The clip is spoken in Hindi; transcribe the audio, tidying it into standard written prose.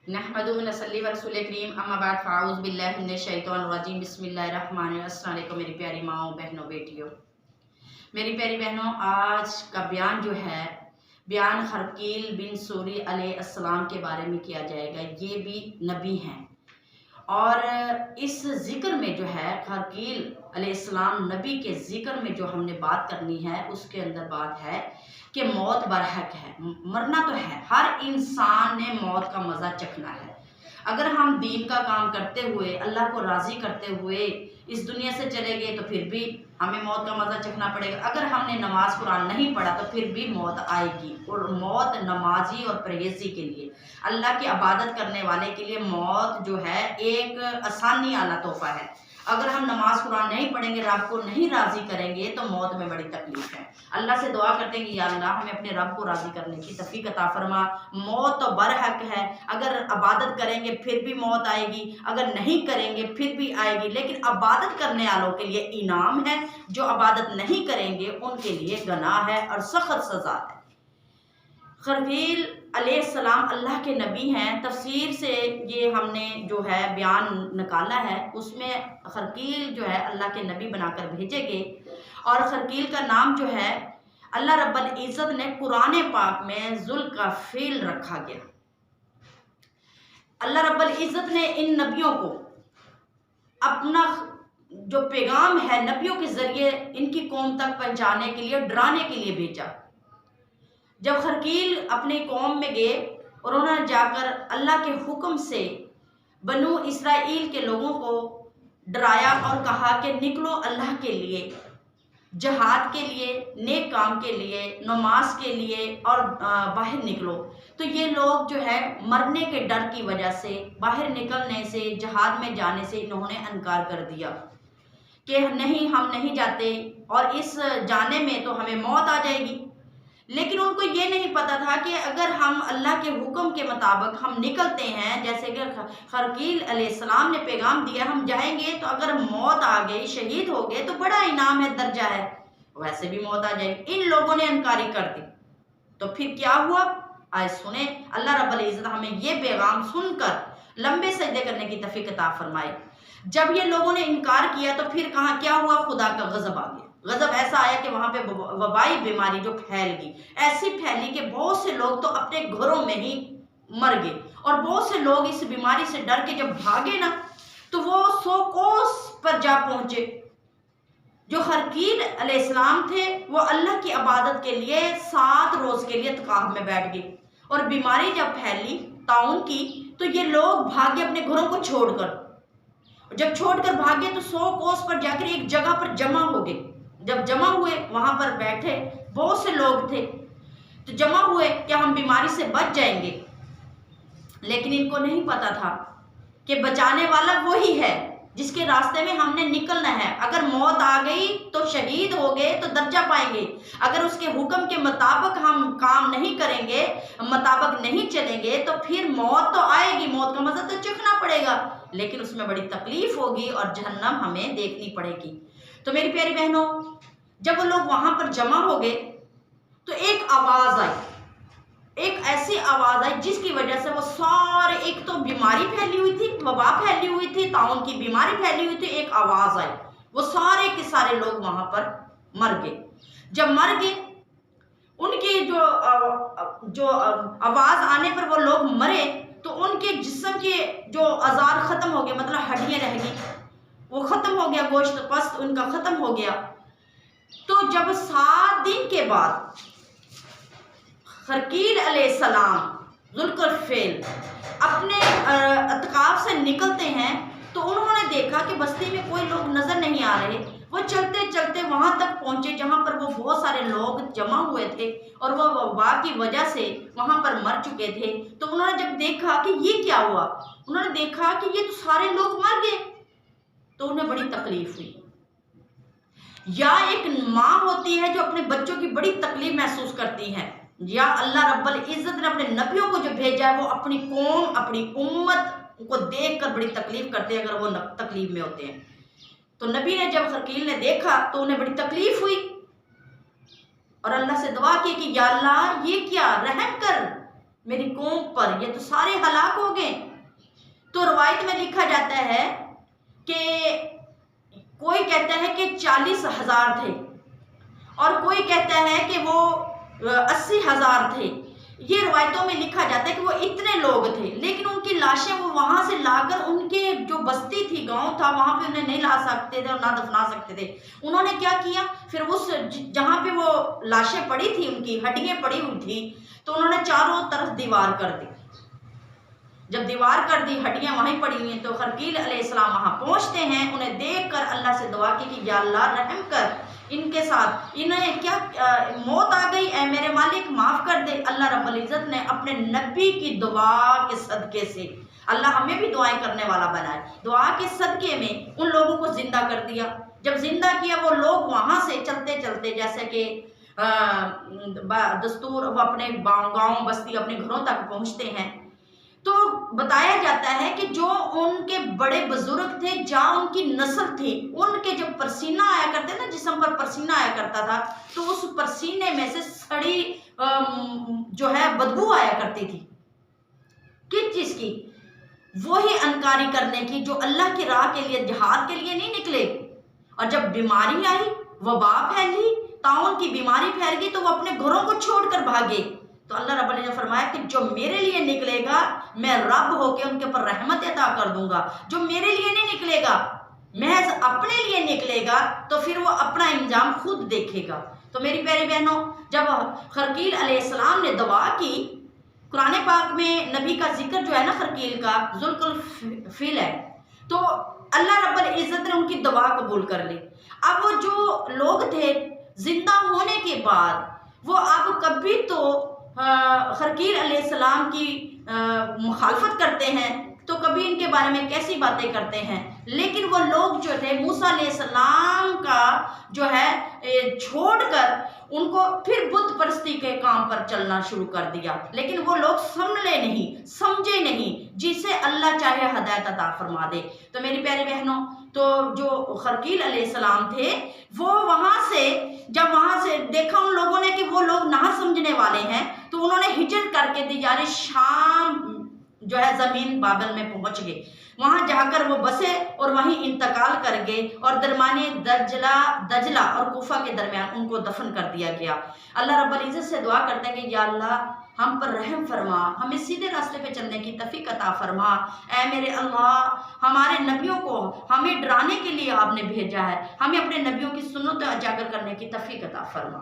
नहमदुहु व नसल्ली व रसूलिल करीम अम्मा बाद फ़अऊज़ु बिल्लाहि मिनश शैतानिर रजीम बिस्मिल्लाहिर रहमानिर रहीम। अस्सलाम वालेकुम मेरी प्यारी माओ, बहनों, बेटियों। मेरी प्यारी बहनों, आज का बयान जो है बयान खरकील बिन सूरी अलैहिस्सलाम के बारे में किया जाएगा। ये भी नबी हैं और इस ज़िक्र में जो है खरकील अलैहिस्सलाम नबी के ज़िक्र में जो हमने बात करनी है उसके अंदर बात है कि मौत बरहक है, मरना तो है, हर इंसान ने मौत का मज़ा चखना है। अगर हम दीन का काम करते हुए अल्लाह को राज़ी करते हुए इस दुनिया से चले गए तो फिर भी हमें मौत का मज़ा चखना पड़ेगा। अगर हमने नमाज कुरान नहीं पढ़ा तो फिर भी मौत आएगी। और मौत नमाजी और परहेज़ी के लिए, अल्लाह की इबादत करने वाले के लिए मौत जो है एक आसानी वाला तोहफ़ा है। अगर हम नमाज कुरान नहीं पढ़ेंगे, रब को नहीं राज़ी करेंगे तो मौत में बड़ी तकलीफ है। अल्लाह से दुआ करते हैं कि या अल्लाह हमें अपने रब को राज़ी करने की तौफीक अता फरमा। मौत तो बरहक है, अगर इबादत करेंगे फिर भी मौत आएगी, अगर नहीं करेंगे फिर भी आएगी। लेकिन इबादत करने वालों के लिए इनाम है, जो इबादत नहीं करेंगे उनके लिए गुनाह है और सख्त सज़ा है। खरकील अलैहिस्सलाम अल्लाह के नबी हैं। तफसीर से ये हमने जो है बयान निकाला है, उसमें खरकील जो है अल्लाह के नबी बनाकर भेजे गए। और खरकील का नाम जो है अल्लाह रब्बुल इज़्ज़त ने कुरान पाक में ज़ुल्कफ़ील रखा गया। अल्लाह रब्बुल इज़्ज़त ने इन नबियों को अपना जो पैगाम है नबियों के ज़रिए इनकी कौम तक पहुँचाने के लिए, डराने के लिए भेजा। जब खरकील अपनी कौम में गए और उन्होंने जाकर अल्लाह के हुक्म से बनु इसराइल के लोगों को डराया और कहा कि निकलो अल्लाह के लिए, जहाद के लिए, नेक काम के लिए, नमाज के लिए और बाहर निकलो। तो ये लोग जो है मरने के डर की वजह से, बाहर निकलने से, जहाद में जाने से इन्होंने इनकार कर दिया कि नहीं, हम नहीं जाते और इस जाने में तो हमें मौत आ जाएगी। लेकिन उनको ये नहीं पता था कि अगर हम अल्लाह के हुक्म के मुताबिक हम निकलते हैं, जैसे कि खरकील अलैहिस्सलाम ने पैगाम दिया, हम जाएंगे तो अगर मौत आ गई, शहीद हो गए तो बड़ा इनाम है, दर्जा है, वैसे भी मौत आ जाएगी। इन लोगों ने इनकारी कर दी। तो फिर क्या हुआ, आज सुने। अल्लाह रब्बुल इज़्ज़त हमें ये पैगाम सुनकर लंबे सजदे करने की तौफीक अता फरमाए। जब ये लोगों ने इनकार किया तो फिर कहाँ क्या हुआ, खुदा का गजब आ गया। गजब ऐसा आया कि वहां पे वबाई बीमारी जो फैल गई, ऐसी फैली कि बहुत से लोग तो अपने घरों में ही मर गए। और बहुत से लोग इस बीमारी से डर के जब भागे ना तो वो 100 कोस पर जा पहुंचे। जो खरकील अलैहिस्सलाम थे वो अल्लाह की इबादत के लिए 7 रोज के लिए इत्काफ में बैठ गए। और बीमारी जब फैली ताउन की तो ये लोग भागे अपने घरों को छोड़कर। जब छोड़कर भागे तो 100 कोस पर जाकर एक जगह पर जमा हो गए। जब जमा हुए, वहां पर बैठे बहुत से लोग थे, तो जमा हुए कि हम बीमारी से बच जाएंगे। लेकिन इनको नहीं पता था कि बचाने वाला वही है जिसके रास्ते में हमने निकलना है। अगर मौत आ गई तो शहीद हो गए तो दर्जा पाएंगे, अगर उसके हुक्म के मुताबिक हम काम नहीं करेंगे, मुताबिक नहीं चलेंगे तो फिर मौत तो आएगी, मौत का मजा तो चखना पड़ेगा, लेकिन उसमें बड़ी तकलीफ होगी और जहन्नम हमें देखनी पड़ेगी। तो मेरी प्यारी बहनों, जब वो लोग वहां पर जमा हो गए तो एक आवाज आई, एक ऐसी आवाज आई जिसकी वजह से वो सारे, एक तो बीमारी फैली हुई थी, वबा फैली हुई थी, ताउन की बीमारी फैली हुई थी, एक आवाज आई, वो सारे के सारे लोग वहां पर मर गए। जब मर गए, उनकी जो आवाज आने पर वो लोग मरे तो उनके जिस्म के जो अज़ार खत्म हो गए, मतलब हड्डियां रह गई, वो खत्म हो गया, गोश्त पस्त उनका खत्म हो गया। तो जब 7 दिन के बाद खरकील अलैहिस्सलाम ज़ुल्कफ़ील अपने इत्काफ से निकलते हैं तो उन्होंने देखा कि बस्ती में कोई लोग नजर नहीं आ रहे। वो चलते चलते वहां तक पहुंचे जहां पर वो बहुत सारे लोग जमा हुए थे और वो वबा की वजह से वहां पर मर चुके थे। तो उन्होंने जब देखा कि ये क्या हुआ, उन्होंने देखा कि ये तो सारे लोग मर गए, तो उन्हें बड़ी तकलीफ हुई। या एक माँ होती है जो अपने बच्चों की बड़ी तकलीफ महसूस करती है, या अल्लाह रब्बुल इज़्ज़त ने अपने नबियों को जो भेजा है वो अपनी कौम, अपनी उम्मत को देखकर बड़ी तकलीफ करते हैं अगर वो तकलीफ में होते हैं। तो नबी ने जब खरकील ने देखा तो उन्हें बड़ी तकलीफ हुई और अल्लाह से दुआ की कि या अल्लाह ये क्या, रहम कर, मेरी कौम पर, ये तो सारे हलाक हो गए। तो रवायत में लिखा जाता है कि कोई कहता है कि 40,000 थे और कोई कहता है कि वो 80,000 थे। ये रवायतों में लिखा जाता है कि वो इतने लोग थे, लेकिन उनकी लाशें वो वहां से लाकर उनके जो बस्ती थी, गांव था, वहां पे उन्हें नहीं ला सकते थे और ना दफना सकते थे। उन्होंने क्या किया, फिर उस जहां पे वो लाशें पड़ी थी, उनकी हड्डियां पड़ी हुई थी, तो उन्होंने चारों तरफ दीवार कर दी। जब दीवार कर दी, हड्डियां वहीं पड़ी हुई हैं, तो खरकील अलैहिस्सलाम वहां पहुंचते हैं। उन्हें देखकर अल्लाह से दुआ की कि या अल्लाह रहम कर इनके साथ, इन्हें क्या मौत आ गई, ऐ मेरे मालिक माफ कर दे। अल्लाह रब्बुल इज्जत ने अपने नबी की दुआ के सदके से, अल्लाह हमें भी दुआएं करने वाला बनाए, दुआ के सदके में उन लोगों को जिंदा कर दिया। जब जिंदा किया, वो लोग वहां से चलते चलते, जैसे कि दस्तूर, वो अपने गाँव बस्ती अपने घरों तक पहुंचते हैं, तो बताया जाता है कि जो उनके बड़े बुजुर्ग थे, जहाँ उनकी नस्ल थी, उनके जब पसीना आया करते ना, जिस्म पर पसीना आया करता था, तो उस पसीने में से सड़ी जो है बदबू आया करती थी। किस चीज की? वही अनकारी करने की जो अल्लाह की राह के लिए, जिहाद के लिए नहीं निकले। और जब बीमारी आई, वबा फैली, ताउन की बीमारी फैल गई, तो वो अपने घरों को छोड़कर भागे। तो अल्लाह रब्बुल इज्जत ने फरमाया कि जो मेरे लिए निकलेगा, मैं रब होके उनके ऊपर रहमत अता कर दूंगा। जो मेरे लिए नहीं निकलेगा, महज अपने लिए निकलेगा, तो फिर वो अपना इंजाम खुद देखेगा। तो मेरी प्यारी बहनों, जब खरकील अलैहिस्सलाम ने दुआ की, कुरान पाक में नबी का जिक्र जो है ना, खरकील का जुल्कुल फिल है, तो अल्लाह रब्बुल इज्जत ने उनकी दुआ कबूल कर ली। अब वो जो लोग थे, जिंदा होने के बाद वो अब कभी तो खरकील अलैहिस्सलाम की मुखालफत करते हैं, तो कभी इनके बारे में कैसी बातें करते हैं। लेकिन वो लोग जो थे, मूसा अलैहिस्सलाम का जो है छोड़कर उनको फिर बुत परस्ती के काम पर चलना शुरू कर दिया। लेकिन वो लोग समझे नहीं, समझे नहीं, जिसे अल्लाह चाहे हदायत अता फरमा दे। तो मेरी प्यारी बहनों, तो जो खरकील अलैहिस्सलाम थे, वो जब वहां से देखा उन लोगों ने कि वो लोग ना समझने वाले हैं, तो उन्होंने हिजरत करके दी, यानी शाम जो है जमीन बाबल में पहुंच गए। वहां जाकर वो बसे और वहीं इंतकाल कर गए, और दरमाने दजला और कुफा के दरमियान उनको दफन कर दिया गया। अल्लाह रब्बुल इज्जत से दुआ करते हैं कि या अल्लाह हम पर रहम फरमा, हमें सीधे रास्ते पे चलने की तौफीक अता फरमा। ऐ मेरे अल्लाह, हमारे नबियों को हमें डराने के लिए आपने भेजा है, हमें अपने नबियों की सुन्नत उजागर करने की तौफीक अता फरमा।